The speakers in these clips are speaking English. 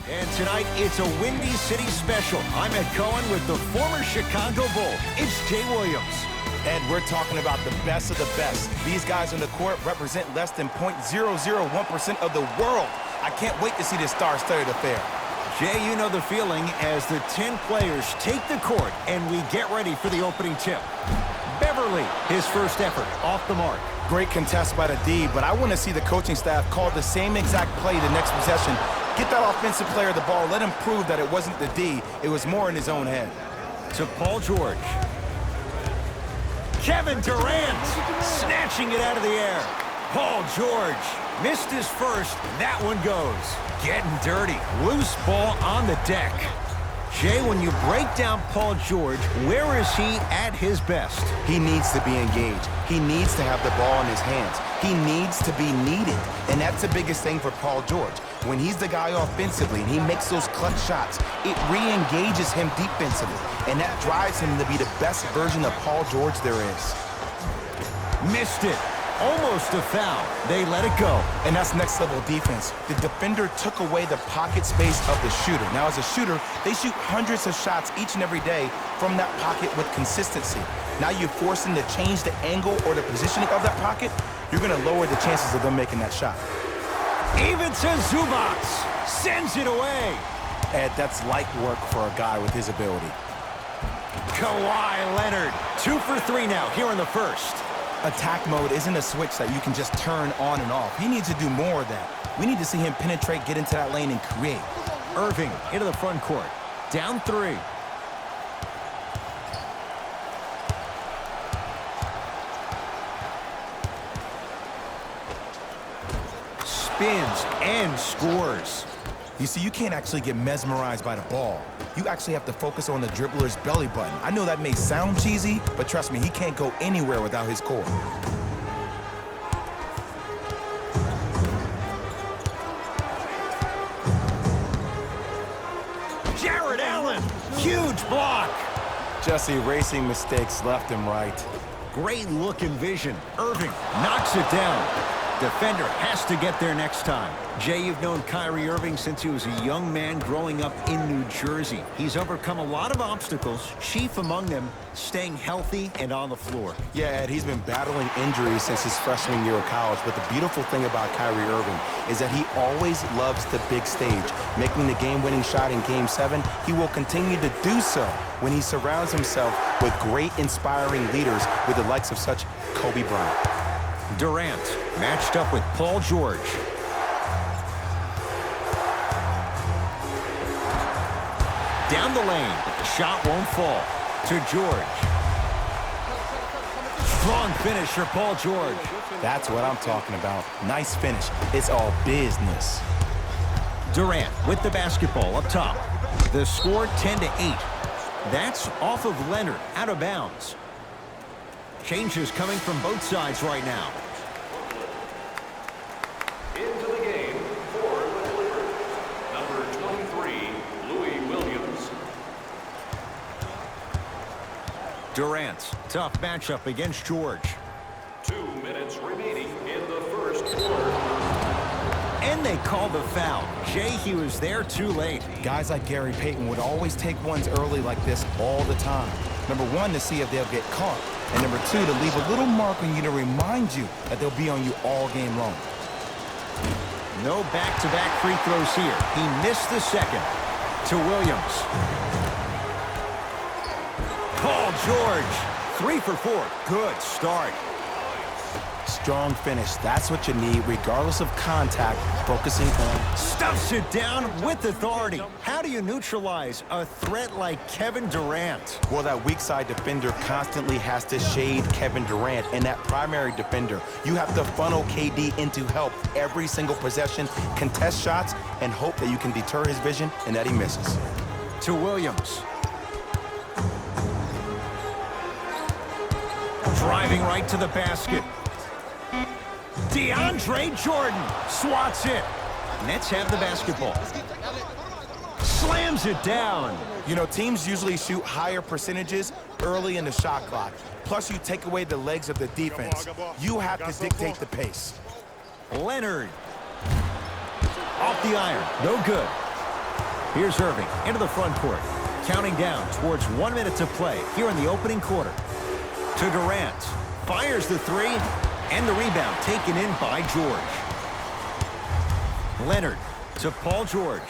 And tonight, it's a Windy City special. I'm Ed Cohen with the former Chicago Bull. It's Jay Williams. Ed, we're talking about the best of the best. These guys on the court represent less than 0.001% of the world. I can't wait to see this star-studded affair. Jay, you know the feeling as the 10 players take the court and we get ready for the opening tip. Beverly, his first effort, off the mark. Great contest by the D, but I want to see the coaching staff call the same exact play the next possession. Get that offensive player the ball. Let him prove that it wasn't the D. It was more in his own head. To Paul George. Kevin Durant snatching it out of the air. Paul George missed his first. That one goes. Getting dirty. Loose ball on the deck. Jay, when you break down Paul George, where is he at his best? He needs to be engaged. He needs to have the ball in his hands. He needs to be needed. And that's the biggest thing for Paul George. When he's the guy offensively and he makes those clutch shots, it re-engages him defensively. And that drives him to be the best version of Paul George there is. Missed it. Almost a foul. They let it go. And that's next level defense. The defender took away the pocket space of the shooter. Now as a shooter, they shoot hundreds of shots each and every day from that pocket with consistency. Now you force them to change the angle or the positioning of that pocket, you're going to lower the chances of them making that shot. Ivica Zubac sends it away. Ed, that's light work for a guy with his ability. Kawhi Leonard, 2 for 3 now here in the first. Attack mode isn't a switch that you can just turn on and off. He needs to do more of that. We need to see him penetrate, get into that lane, and create. Irving into the front court. Down 3. Spins and scores. You see, you can't actually get mesmerized by the ball. You actually have to focus on the dribbler's belly button. I know that may sound cheesy, but trust me, he can't go anywhere without his core. Jared Allen, huge block. Just erasing mistakes left and right. Great look and vision. Irving knocks it down. Defender has to get there next time. Jay, you've known Kyrie Irving since he was a young man growing up in New Jersey. He's overcome a lot of obstacles, chief among them staying healthy and on the floor. Yeah, Ed, he's been battling injuries since his freshman year of college, but the beautiful thing about Kyrie Irving is that he always loves the big stage. Making the game-winning shot in Game 7, he will continue to do so when he surrounds himself with great, inspiring leaders with the likes of such Kobe Bryant. Durant matched up with Paul George. Down the lane, but the shot won't fall. To George. Strong finish for Paul George. That's what I'm talking about. Nice finish. It's all business. Durant with the basketball up top. The score 10-8. That's off of Leonard, out of bounds. Changes coming from both sides right now. Into the game for the Clippers, number 23, Louis Williams. Durant, tough matchup against George. 2 minutes remaining in the first quarter. And they call the foul. Jay, he was there too late. Guys like Gary Payton would always take ones early like this all the time. Number 1, to see if they'll get caught. And number 2, to leave a little mark on you to remind you that they'll be on you all game long. No back-to-back free throws here. He missed the second. To Williams. Paul George, 3 for 4. Good start. Strong finish. That's what you need, regardless of contact, focusing on. Stuffs it down with authority. How do you neutralize a threat like Kevin Durant? Well, that weak side defender constantly has to shade Kevin Durant, and that primary defender, you have to funnel KD into help every single possession, contest shots, and hope that you can deter his vision and that he misses. To Williams. Driving right to the basket. DeAndre Jordan swats it. Nets have the basketball. Slams it down. You know, teams usually shoot higher percentages early in the shot clock. Plus, you take away the legs of the defense. You have to dictate the pace. Leonard. Off the iron. No good. Here's Irving into the front court. Counting down towards 1 minute to play here in the opening quarter. To Durant. Fires the three. And the rebound taken in by George. Leonard to Paul George.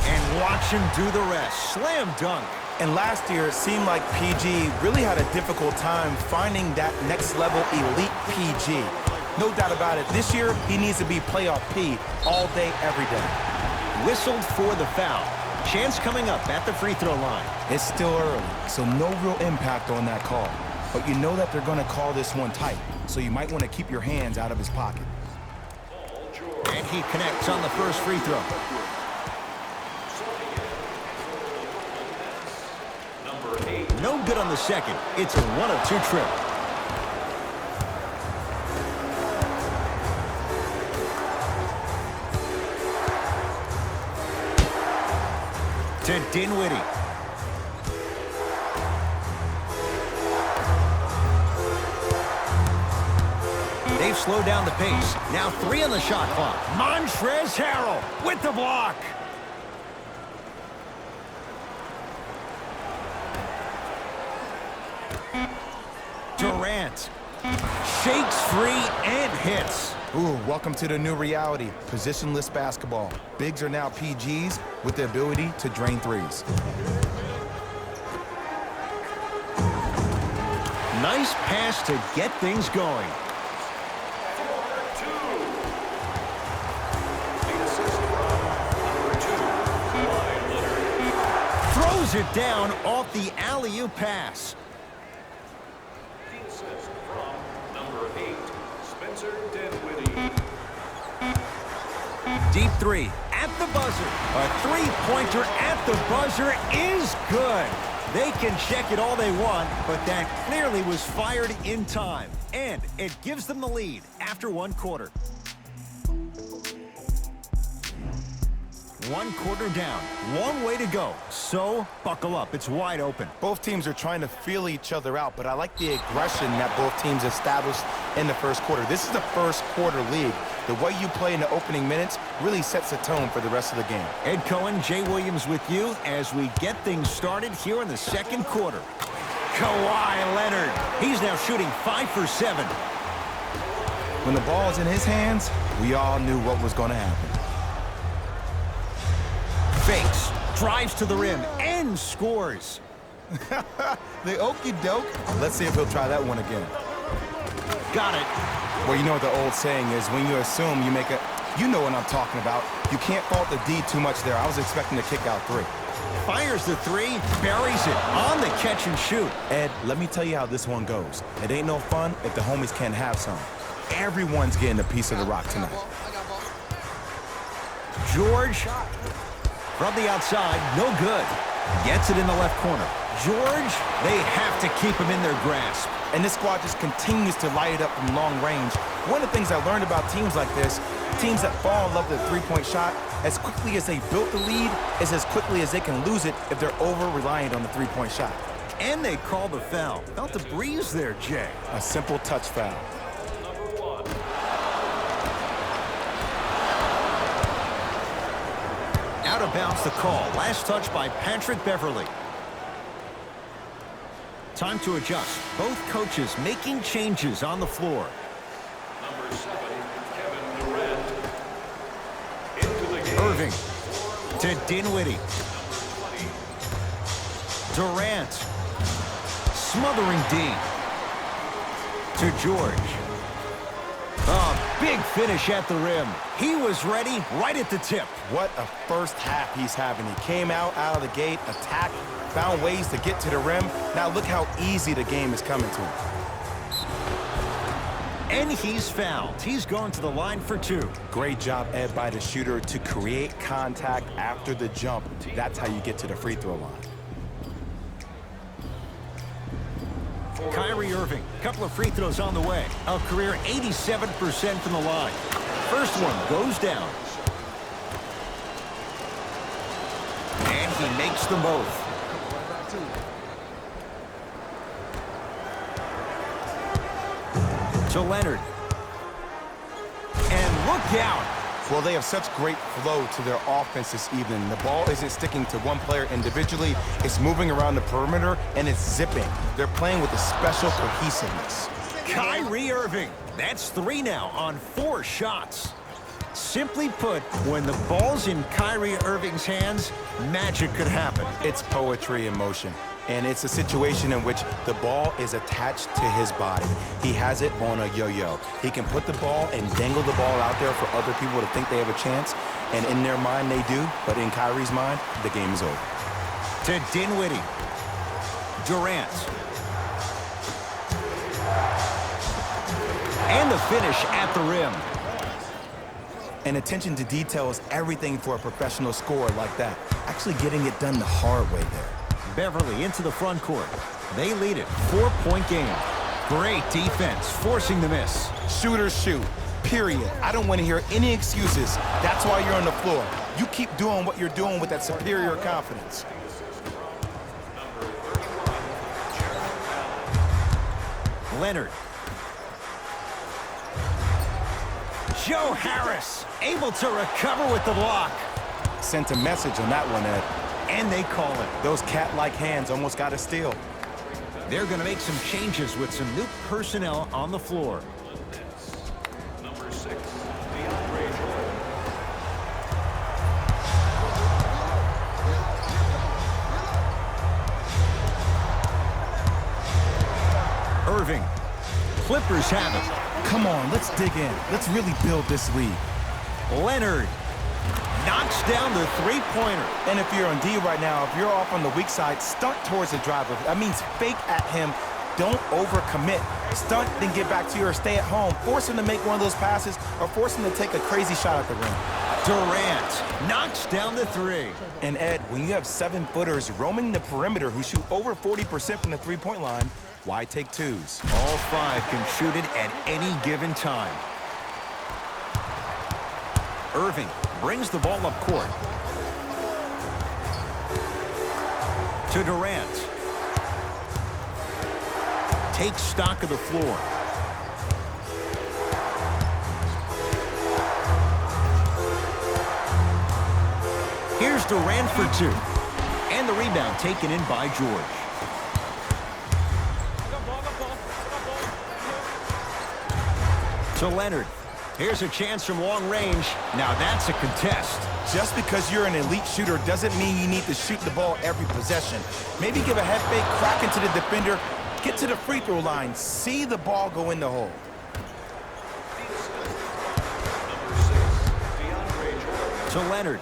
And watch him do the rest. Slam dunk. And last year, it seemed like PG really had a difficult time finding that next level elite PG. No doubt about it. This year, he needs to be playoff P all day, every day. Whistled for the foul. Chance coming up at the free throw line. It's still early, so no real impact on that call. But you know that they're going to call this one tight, so you might want to keep your hands out of his pocket. And he connects on the first free throw. Number 8. No good on the second. It's a 1 of 2 trip. To Dinwiddie. They've slowed down the pace. Now 3 on the shot clock. Montrezl Harrell with the block. Durant shakes free and hits. Ooh, welcome to the new reality. Positionless basketball. Bigs are now PGs with the ability to drain threes. Nice pass to get things going. Throws it down off the alley-oop pass. The assist from number 8, Spencer Dinwiddie. Deep three at the buzzer. A three-pointer at the buzzer is good. They can check it all they want, but that clearly was fired in time. And it gives them the lead after 1 quarter. 1 quarter down. 1 way to go. So, buckle up. It's wide open. Both teams are trying to feel each other out, but I like the aggression that both teams established in the first quarter. This is the first quarter league. The way you play in the opening minutes really sets the tone for the rest of the game. Ed Cohen, Jay Williams with you as we get things started here in the second quarter. Kawhi Leonard. He's now shooting 5 for 7. When the ball is in his hands, we all knew what was going to happen. Fakes, drives to the rim, and scores. The okey doke. Let's see if he'll try that one again. Got it. Well, you know what the old saying is, when you assume you make a... You know what I'm talking about. You can't fault the D too much there. I was expecting to kick out 3. Fires the 3, buries it on the catch and shoot. Ed, let me tell you how this one goes. It ain't no fun if the homies can't have some. Everyone's getting a piece of the rock tonight. George from the outside, no good. Gets it in the left corner. George, they have to keep him in their grasp. And this squad just continues to light it up from long range. One of the things I learned about teams like this, teams that fall in love with the three-point shot, as quickly as they built the lead is as quickly as they can lose it if they're over-reliant on the three-point shot. And they call the foul. Felt the breeze there, Jay. A simple touch foul. Out of bounds the call. Last touch by Patrick Beverly. Time to adjust. Both coaches making changes on the floor. Number 7, Kevin Durant. Into the game. Irving to Dinwiddie. Durant. Smothering D. To George. A big finish at the rim. He was ready right at the tip. What a first half he's having. He came out of the gate, attacked, found ways to get to the rim. Now look how easy the game is coming to him. And he's fouled. He's going to the line for 2. Great job, Ed, by the shooter to create contact after the jump. That's how you get to the free throw line. Kyrie Irving, a couple of free throws on the way. A career 87% from the line. First one goes down. And he makes them both. To Leonard. And look out. Well, they have such great flow to their offense this evening. The ball isn't sticking to one player individually. It's moving around the perimeter, and it's zipping. They're playing with a special cohesiveness. Kyrie Irving. That's 3 now on 4 shots. Simply put, when the ball's in Kyrie Irving's hands, magic could happen. It's poetry in motion. And it's a situation in which the ball is attached to his body. He has it on a yo-yo. He can put the ball and dangle the ball out there for other people to think they have a chance. And in their mind, they do. But in Kyrie's mind, the game is over. To Dinwiddie. Durant. And the finish at the rim. And attention to detail is everything for a professional scorer like that. Actually getting it done the hard way there. Beverly into the front court. They lead it. 4-point game. Great defense, forcing the miss. Shooters shoot, period. I don't want to hear any excuses. That's why you're on the floor. You keep doing what you're doing with that superior confidence. Leonard. Joe Harris able to recover with the block. Sent a message on that one, Ed. And they call it. Those cat-like hands almost got a steal. They're going to make some changes with some new personnel on the floor. Number 6, DeAndre Jordan. Irving. Clippers have it. Come on, let's dig in. Let's really build this lead. Leonard knocks down the three-pointer. And if you're on D right now, if you're off on the weak side, stunt towards the driver. That means fake at him. Don't overcommit. Stunt, then get back to you or stay at home. Force him to make one of those passes or force him to take a crazy shot at the rim. Durant knocks down the 3. And Ed, when you have 7-footers roaming the perimeter who shoot over 40% from the three-point line, why take 2s? All 5 can shoot it at any given time. Irving brings the ball up court. To Durant. Takes stock of the floor. Here's Durant for 2. And the rebound taken in by George. To Leonard. Here's a chance from long range. Now that's a contest. Just because you're an elite shooter doesn't mean you need to shoot the ball every possession. Maybe give a head fake, crack into the defender, get to the free throw line, see the ball go in the hole. Number 6, DeAndre Jordan. To Leonard.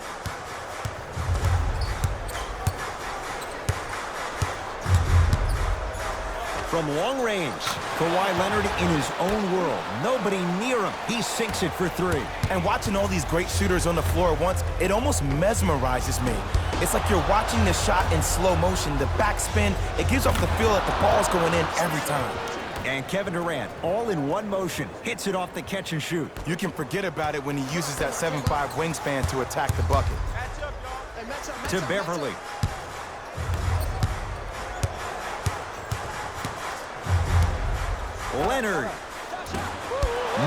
From long range, Kawhi Leonard in his own world. Nobody near him. He sinks it for 3. And watching all these great shooters on the floor at once, it almost mesmerizes me. It's like you're watching the shot in slow motion, the backspin. It gives off the feel that the ball's going in every time. And Kevin Durant, all in one motion, hits it off the catch and shoot. You can forget about it when he uses that 7'5" wingspan to attack the bucket. To Beverly. Leonard.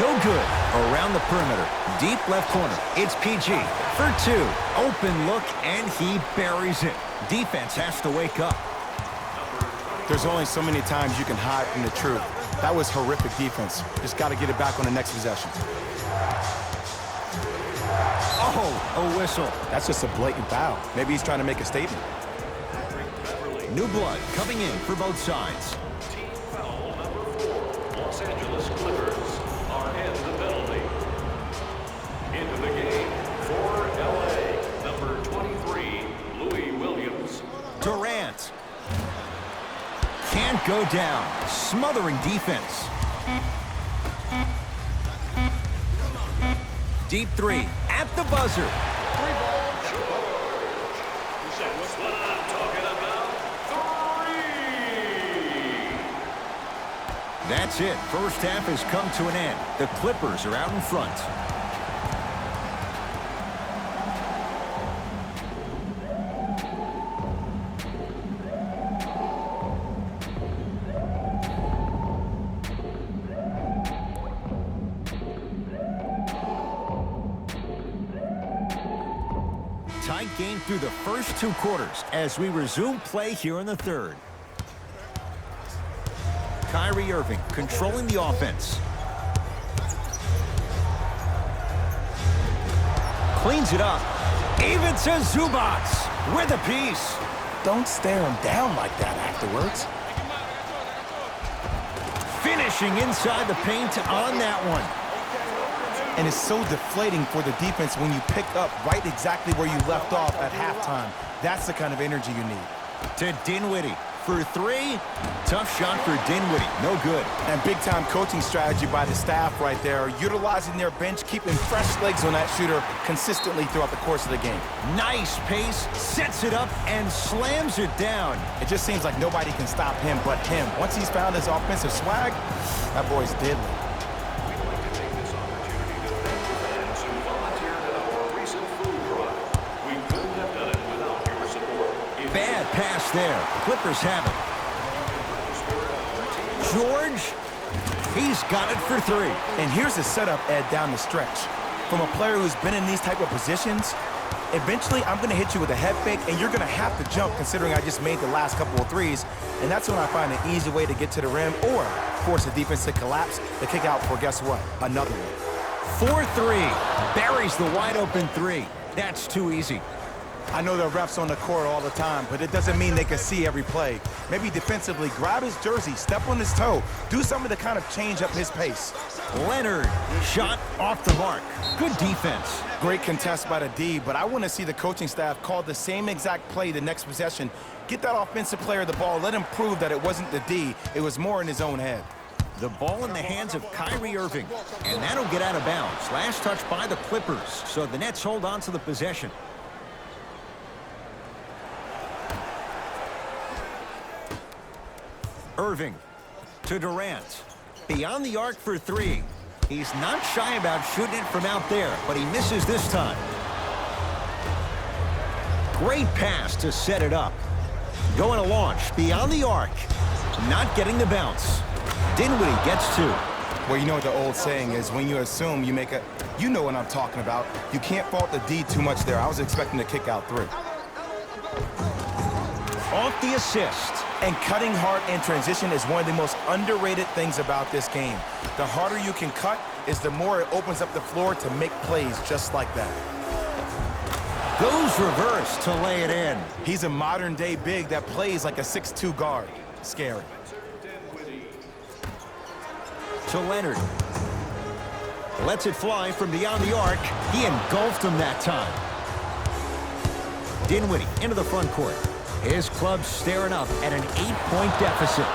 No good. Around the perimeter. Deep left corner. It's PG for 2. Open look, and he buries it. Defense has to wake up. There's only so many times you can hide from the truth. That was horrific defense. Just got to get it back on the next possession. Oh, a whistle. That's just a blatant foul. Maybe he's trying to make a statement. New blood coming in for both sides. Team foul number 4. Los Angeles Clippers are in the penalty. Into the game for LA, number 23, Louis Williams. Durant. Can't go down. Smothering defense. Deep 3 at the buzzer. That's what I'm talking about. 3! That's it. First half has come to an end. The Clippers are out in front. game through the first 2 quarters as we resume play here in the third. Kyrie Irving controlling the offense. Cleans it up. Even to Zubac with a piece. Don't stare him down like that afterwards. Finishing inside the paint on that one. And it's so deflating for the defense when you pick up right exactly where you left off at halftime. That's the kind of energy you need. To Dinwiddie for 3. Tough shot for Dinwiddie. No good. And big-time coaching strategy by the staff right there, utilizing their bench, keeping fresh legs on that shooter consistently throughout the course of the game. Nice pace, sets it up, and slams it down. It just seems like nobody can stop him but him. Once he's found his offensive swag, that boy's deadly. We'd like to take this opportunity to thank the fans who volunteered at our recent food drive. We couldn't have done it without your support. Bad pass there. Clippers have it. George, he's got it for 3. And here's the setup, Ed, down the stretch. From a player who's been in these type of positions, eventually I'm going to hit you with a head fake, and you're going to have to jump considering I just made the last couple of threes. And that's when I find an easy way to get to the rim or force the defense to collapse, to kick out for, guess what, another one. 4-3. Buries the wide open 3. That's too easy. I know the refs on the court all the time, but it doesn't mean they can see every play. Maybe defensively, grab his jersey, step on his toe, do something to kind of change up his pace. Leonard, shot off the mark. Good defense. Great contest by the D, but I want to see the coaching staff call the same exact play the next possession. Get that offensive player the ball, let him prove that it wasn't the D, it was more in his own head. The ball in the hands of Kyrie Irving, and that'll get out of bounds. Last touch by the Clippers, so the Nets hold on to the possession. Irving to Durant. Beyond the arc for 3. He's not shy about shooting it from out there, but he misses this time. Great pass to set it up. Going to launch beyond the arc. Not getting the bounce. Dinwiddie gets 2. Well, you know what the old saying is, when you assume you make a... You know what I'm talking about. You can't fault the D too much there. I was expecting to kick out 3. Off the assist. And cutting hard in transition is one of the most underrated things about this game. The harder you can cut is the more it opens up the floor to make plays just like that. Goes reverse to lay it in. He's a modern-day big that plays like a 6'2" guard. Scary. To Leonard. Lets it fly from beyond the arc. He engulfed him that time. Dinwiddie into the front court. His club staring up at an 8-point deficit.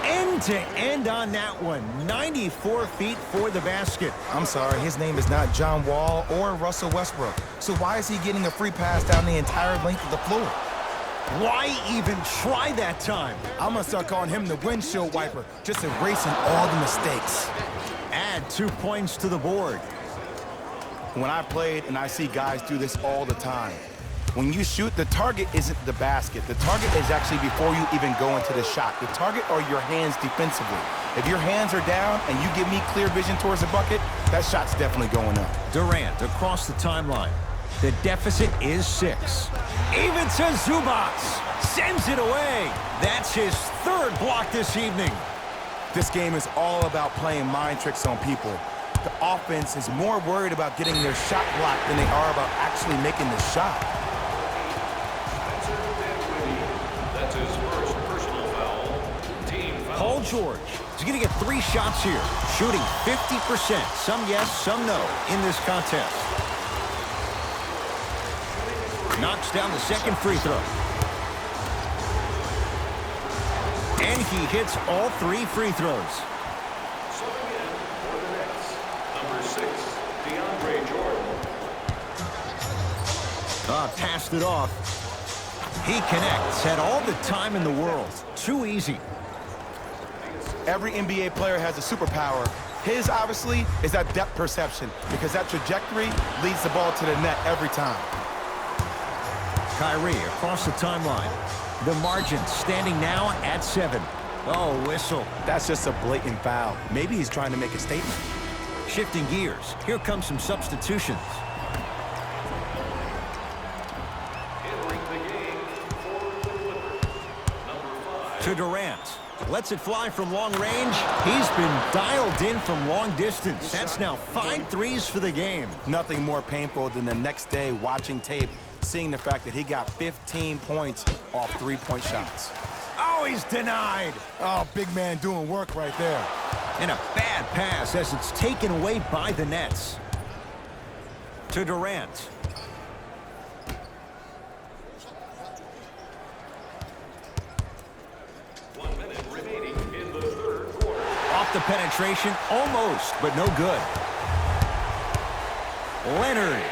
End-to-end on that one. 94 feet for the basket. I'm sorry, his name is not John Wall or Russell Westbrook. So why is he getting a free pass down the entire length of the floor? Why even try that time? I'm going to start calling him the windshield wiper, just erasing all the mistakes. Add 2 points to the board. When I played, and I see guys do this all the time, when you shoot, the target isn't the basket. The target is actually before you even go into the shot. The target are your hands defensively. If your hands are down and you give me clear vision towards the bucket, that shot's definitely going up. Durant across the timeline. The deficit is 6. Even to Zubac. Sends it away. That's his 3rd block this evening. This game is all about playing mind tricks on people. The offense is more worried about getting their shot blocked than they are about actually making the shot. That's his first personal foul. Team foul. Paul George is going to get 3 shots here, shooting 50%. Some yes, some no in this contest. Knocks down the second free throw. And he hits all 3 free throws. Subbing in for the Nets, number 6, DeAndre Jordan. Passed it off. He connects. Had all the time in the world. Too easy. Every NBA player has a superpower. His, obviously, is that depth perception, because that trajectory leads the ball to the net every time. Kyrie across the timeline. The margin standing now at 7. Oh, whistle. That's just a blatant foul. Maybe he's trying to make a statement. Shifting gears. Here comes some substitutions. To Durant. Lets it fly from long range. He's been dialed in from long distance. That's now 5 threes for the game. Nothing more painful than the next day watching tape, seeing the fact that he got 15 points off three-point shots. Oh, he's denied. Oh, big man doing work right there. And a bad pass as it's taken away by the Nets. To Durant. Off the penetration, almost, but no good. Leonard,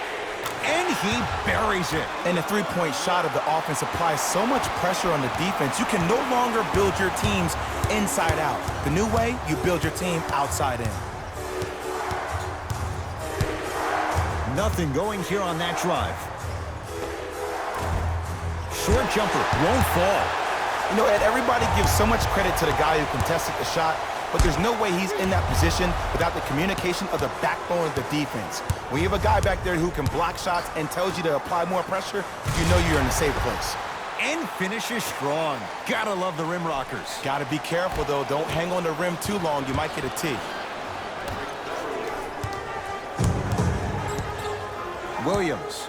and he buries it. And the three-point shot of the offense applies so much pressure on the defense, you can no longer build your teams inside out. The new way, you build your team outside in. Nothing going here on that drive. Short jumper, won't fall. You know, Ed, everybody gives so much credit to the guy who contested the shot, but there's no way he's in that position without the communication of the backbone of the defense. When you have a guy back there who can block shots and tells you to apply more pressure, you know you're in a safe place. And finishes strong. Gotta love the rim rockers. Gotta be careful, though. Don't hang on the rim too long. You might get a tee. Williams.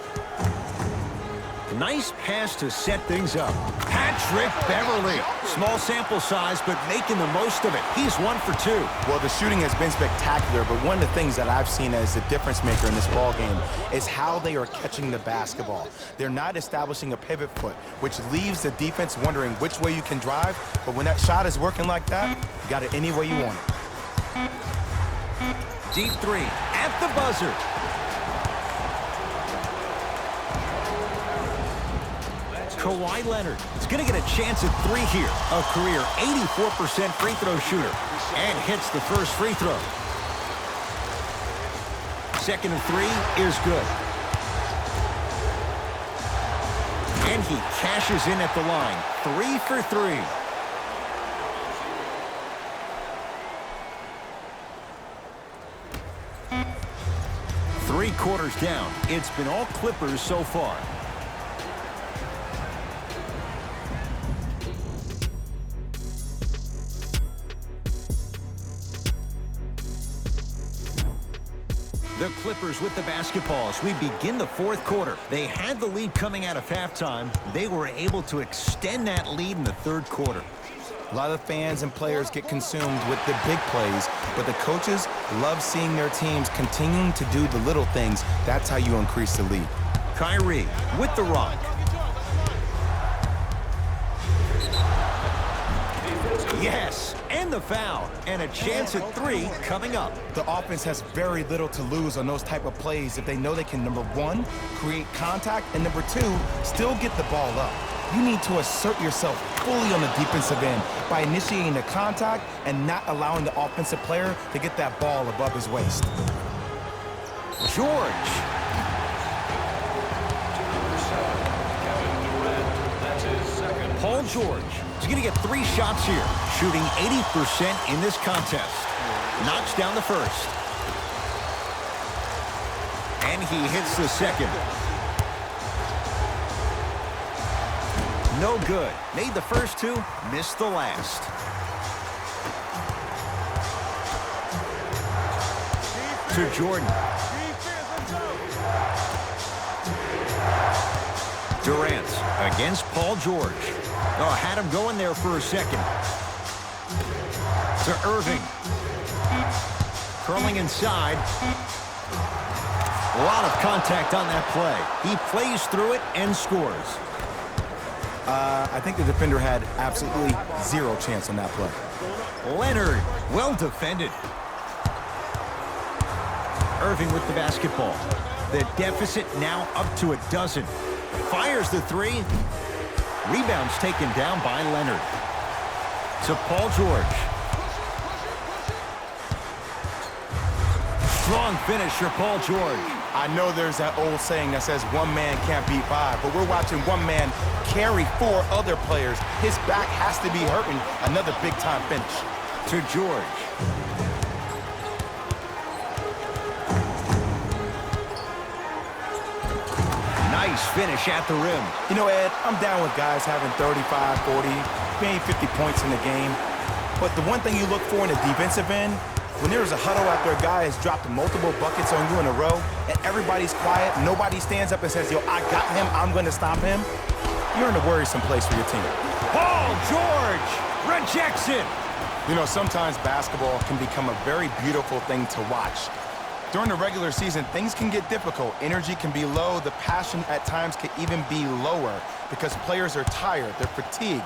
Nice pass to set things up. Patrick Beverly. Small sample size, but making the most of it. He's 1 for 2. Well, the shooting has been spectacular, but one of the things that I've seen as the difference maker in this ball game is how they are catching the basketball. They're not establishing a pivot foot, which leaves the defense wondering which way you can drive, but when that shot is working like that, you got it any way you want it. Deep three at the buzzer. Kawhi Leonard is going to get a chance at 3 here. A career 84% free throw shooter. And hits the first free throw. Second and 3 is good. And he cashes in at the line. 3 for 3. Three quarters down. It's been all Clippers so far. The Clippers with the basketball as we begin the fourth quarter. They had the lead coming out of halftime. They were able to extend that lead in the third quarter. A lot of fans and players get consumed with the big plays, but the coaches love seeing their teams continuing to do the little things. That's how you increase the lead. Kyrie with the rock. Yes, and the foul. And a chance at 3 coming up. The offense has very little to lose on those type of plays if they know they can, number 1, create contact, and number 2, still get the ball up. You need to assert yourself fully on the defensive end by initiating the contact and not allowing the offensive player to get that ball above his waist. George. Paul George is going to get 3 shots here, shooting 80% in this contest. Knocks down the first. And he hits the second. No good. Made the first 2, missed the last. To Jordan. Durant against Paul George. Oh, had him going there for a second. To Irving. Curling inside. A lot of contact on that play. He plays through it and scores. I think the defender had absolutely 0 chance on that play. Leonard, well defended. Irving with the basketball. The deficit now up to a dozen. Fires the 3. Rebounds taken down by Leonard. To Paul George. Strong finish for Paul George. I know there's that old saying that says 1 man can't beat 5, but we're watching 1 man carry 4 other players. His back has to be hurting. Another big-time finish. To George. Nice finish at the rim. You know, Ed, I'm down with guys having 35, 40, made 50 points in the game. But the one thing you look for in a defensive end, when there's a huddle after a guy has dropped multiple buckets on you in a row, and everybody's quiet, nobody stands up and says, yo, I got him, I'm going to stop him, you're in a worrisome place for your team. Paul George rejects it. You know, sometimes basketball can become a very beautiful thing to watch. During the regular season, things can get difficult. Energy can be low. The passion at times can even be lower because players are tired. They're fatigued.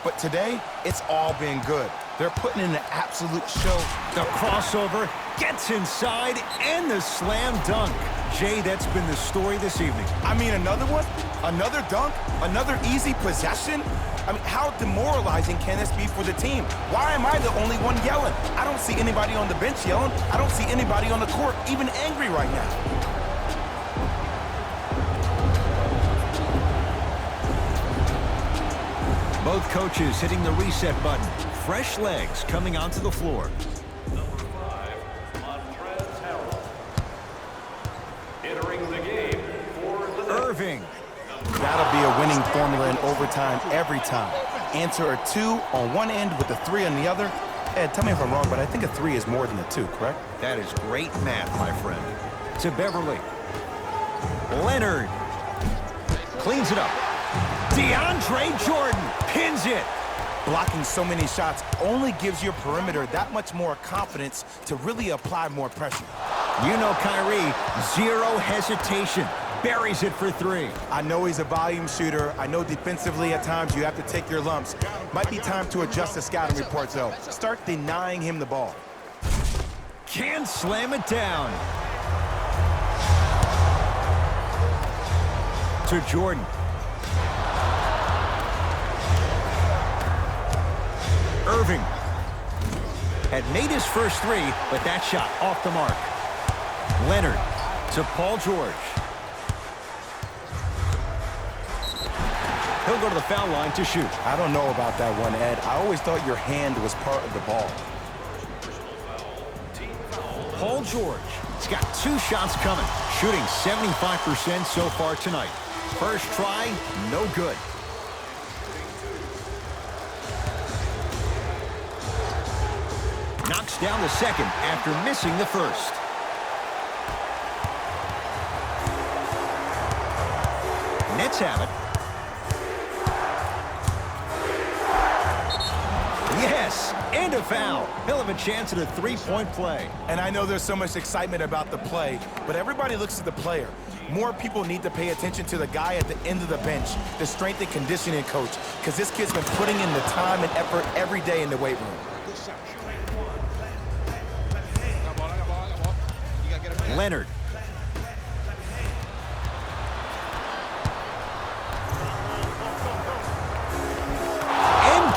But today, it's all been good. They're putting in an absolute show. The crossover gets inside and the slam dunk. Jay, that's been the story this evening. I mean, another one? Another dunk? Another easy possession? I mean, how demoralizing can this be for the team? Why am I the only one yelling? I don't see anybody on the bench yelling. I don't see anybody on the court even angry right now. Both coaches hitting the reset button. Fresh legs coming onto the floor. Number 5, Montrezl Harrell. Entering the game for the Nets. Irving. That'll be a winning formula in overtime every time. Answer a 2 on one end with a 3 on the other. Ed, tell me if I'm wrong, but I think a 3 is more than a 2, correct? That is great math, my friend. To Beverly. Leonard. Cleans it up. DeAndre Jordan pins it. Blocking so many shots only gives your perimeter that much more confidence to really apply more pressure. You know Kyrie, zero hesitation. Buries it for 3. I know he's a volume shooter. I know defensively at times you have to take your lumps. Might be time to adjust the scouting reports, though. Start denying him the ball. Can slam it down. To Jordan. Irving had made his first 3, but that shot off the mark. Leonard to Paul George. He'll go to the foul line to shoot. I don't know about that one, Ed. I always thought your hand was part of the ball. Paul George. He's got 2 shots coming, shooting 75% so far tonight. First try, no good. Knocks down the second after missing the first. Nets have it. Yes, and a foul. He'll have a chance at a 3-point play. And I know there's so much excitement about the play, but everybody looks at the player. More people need to pay attention to the guy at the end of the bench, the strength and conditioning coach, because this kid's been putting in the time and effort every day in the weight room. Leonard.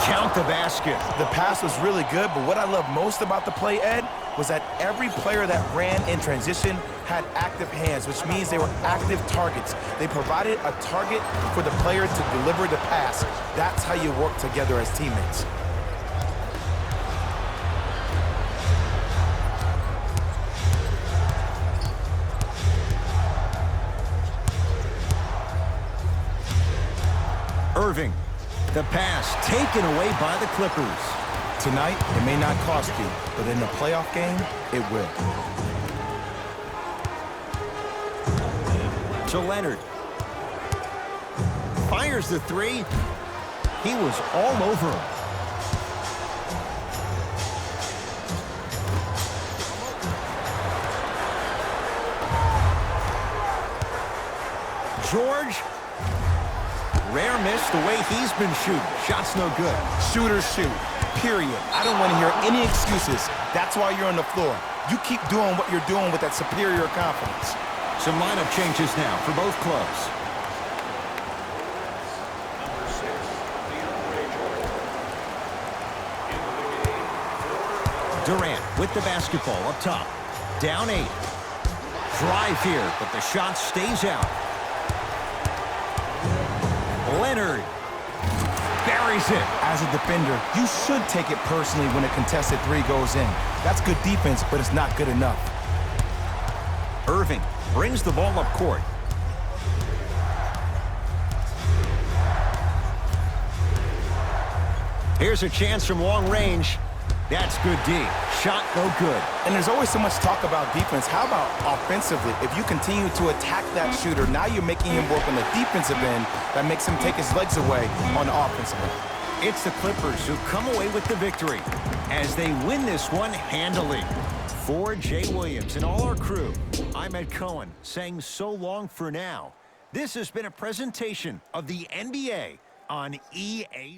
Count the basket. The pass was really good, but what I love most about the play, Ed, was that every player that ran in transition had active hands, which means they were active targets. They provided a target for the player to deliver the pass. That's how you work together as teammates. Irving. The pass taken away by the Clippers. Tonight, it may not cost you, but in a playoff game, it will. To Leonard. Fires the 3. He was all over him. George. Rare miss the way he's been shooting. Shot's no good. Shooters shoot, period. I don't want to hear any excuses. That's why you're on the floor. You keep doing what you're doing with that superior confidence. Some lineup changes now for both clubs. Number 6, DeAndre Jordan. Into the game for Durant with the basketball up top. Down 8. Drive here, but the shot stays out. Leonard buries it. As a defender, you should take it personally when a contested 3 goes in. That's good defense, but it's not good enough. Irving brings the ball up court. Here's a chance from long range. That's good D. Shot no good. And there's always so much talk about defense. How about offensively? If you continue to attack that shooter, now you're making him work on the defensive end. That makes him take his legs away on the offensive end. It's the Clippers who come away with the victory as they win this one handily. For Jay Williams and all our crew, I'm Ed Cohen saying so long for now. This has been a presentation of the NBA on EA.